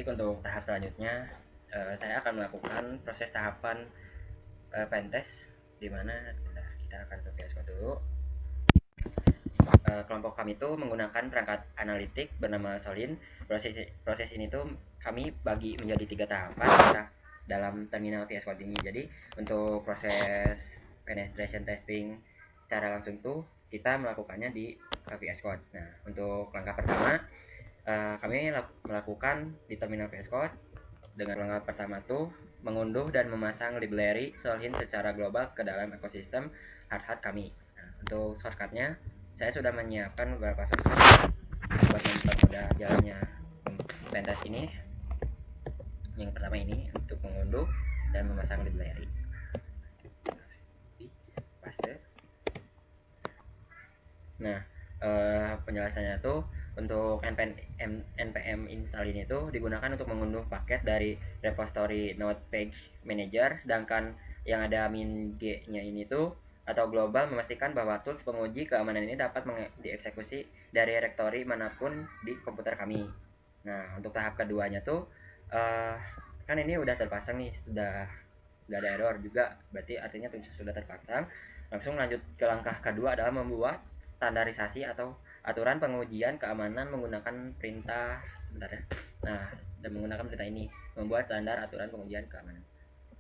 Baik, untuk tahap selanjutnya saya akan melakukan proses tahapan pentest, di mana kita akan ke VS Code dulu. Kelompok kami itu menggunakan perangkat analitik bernama Solin. Proses ini tuh kami bagi menjadi 3 tahapan dalam terminal VS Code ini. Jadi untuk proses penetration testing secara langsung tuh kita melakukannya di VS Code. Nah, untuk langkah pertama kami melakukan di terminal VS Code dengan langkah pertama tuh mengunduh dan memasang library Solin secara global ke dalam ekosistem hard hat kami. Nah, untuk shortcutnya saya sudah menyiapkan beberapa shortcut buat mempermudah jalannya pentest ini. Yang pertama ini untuk mengunduh dan memasang library. Paste. Nah, penjelasannya tuh untuk npm install ini tuh digunakan untuk mengunduh paket dari repository Node Page Manager, sedangkan yang ada -g-nya ini tuh atau global memastikan bahwa tools penguji keamanan ini dapat dieksekusi dari rektori manapun di komputer kami. Nah, untuk tahap keduanya tuh kan ini udah terpasang nih, sudah nggak ada error juga, berarti artinya sudah terpasang. Langsung lanjut ke langkah kedua adalah membuat standarisasi atau aturan pengujian keamanan menggunakan perintah sebentar ya. Nah, dan menggunakan perintah ini membuat standar aturan pengujian keamanan.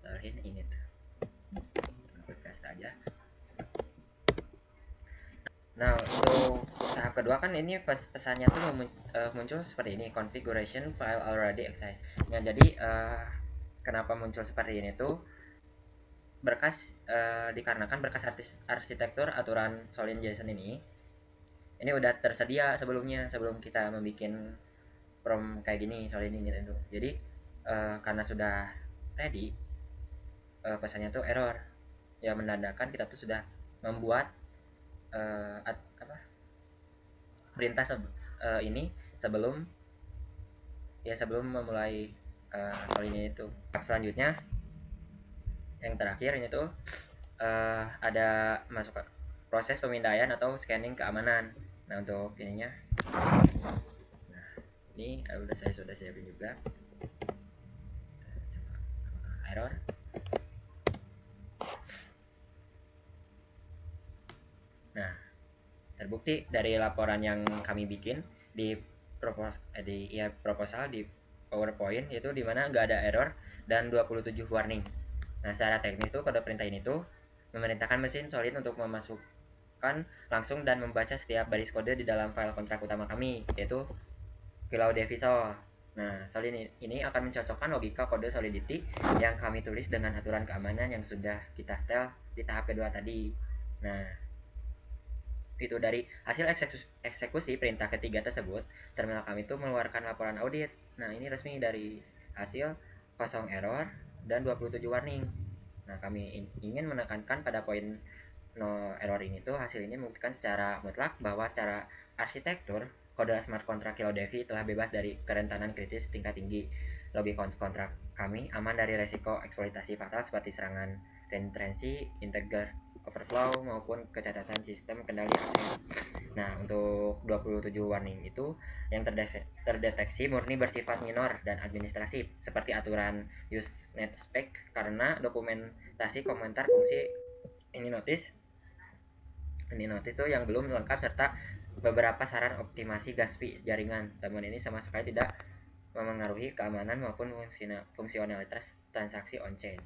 Soalin ini tuh. Paste aja. Nah, untuk tahap kedua kan ini pesannya tuh muncul seperti ini, configuration file already exist. Nah, jadi kenapa muncul seperti ini tuh dikarenakan berkas arsitektur aturan Solin JSON ini udah tersedia sebelum kita membuat prom kayak gini Solin ini gitu. Jadi karena sudah ready, pesannya tuh error, ya menandakan kita tuh sudah membuat perintah ini sebelum memulai Solin ini tuh. Selanjutnya yang terakhir ini tuh ada masuk proses pemindaian atau scanning keamanan. Nah, untuk ininya, nah ini saya sudah siapin juga. Error. Nah, terbukti dari laporan yang kami bikin di proposal di PowerPoint itu dimana nggak ada error dan 27 warning. Nah, secara teknis tuh kode perintah ini tuh memerintahkan mesin Solid untuk memasukkan langsung dan membaca setiap baris kode di dalam file kontrak utama kami, yaitu Cloud Visual. Nah, Solid ini akan mencocokkan logika kode Solidity yang kami tulis dengan aturan keamanan yang sudah kita setel di tahap kedua tadi. Nah, itu dari hasil eksekusi perintah ketiga tersebut, terminal kami itu mengeluarkan laporan audit. Nah, ini resmi dari hasil 0 error dan 27 warning. Nah, kami ingin menekankan pada poin no error ini tuh hasil ini membuktikan secara mutlak bahwa secara arsitektur kode smart contract KiloDevi telah bebas dari kerentanan kritis tingkat tinggi. Logik kontrak kami aman dari resiko eksploitasi fatal seperti serangan retrensi, integer overflow maupun kecacatan sistem kendali akses. Nah, untuk 27 warning itu yang terdeteksi murni bersifat minor dan administratif, seperti aturan usenet spec karena dokumentasi komentar fungsi ini notice tuh yang belum lengkap serta beberapa saran optimasi gas fee jaringan. Temuan ini sama sekali tidak memengaruhi keamanan maupun fungsionalitas transaksi on-chain.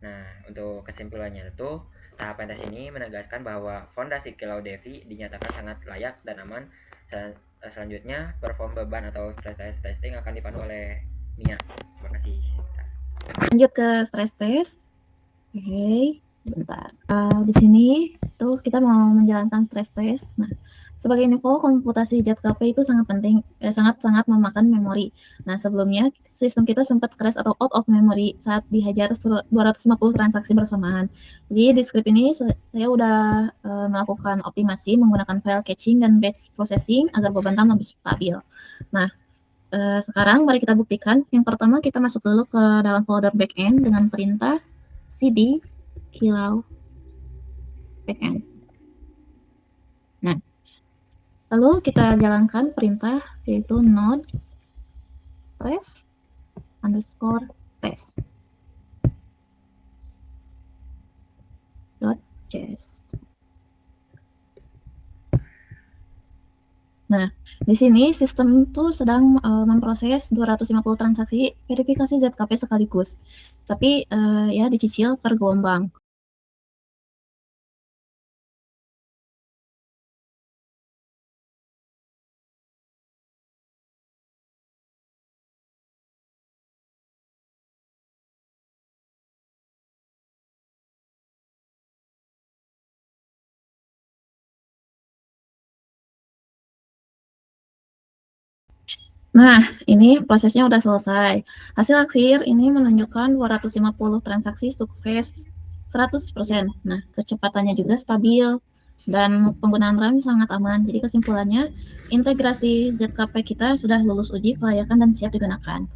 Nah, untuk kesimpulannya itu tahap pentest ini menegaskan bahwa fondasi KiloDevi dinyatakan sangat layak dan aman. Selanjutnya, perform beban atau stress testing akan dipandu oleh Mia. Terima kasih. Lanjut ke stress test. Oke, bentar. Di sini tuh kita mau menjalankan stress test. Nah, sebagai info, komputasi JetKP itu sangat penting, sangat-sangat memakan memori. Nah, sebelumnya sistem kita sempat crash atau out of memory saat dihajar 250 transaksi bersamaan. Jadi di script ini saya udah melakukan optimasi menggunakan file caching dan batch processing agar beban RAM lebih stabil. Nah, sekarang mari kita buktikan. Yang pertama kita masuk dulu ke dalam folder backend dengan perintah cd kilau backend. Nah, lalu kita jalankan perintah yaitu node press underscore test .js. Nah, di sini sistem itu sedang memproses 250 transaksi verifikasi ZKP sekaligus. Tapi ya dicicil per gelombang. Nah, ini prosesnya udah selesai. Hasil akhir ini menunjukkan 250 transaksi sukses 100%. Nah, kecepatannya juga stabil dan penggunaan RAM sangat aman. Jadi kesimpulannya, integrasi ZKP kita sudah lulus uji kelayakan dan siap digunakan.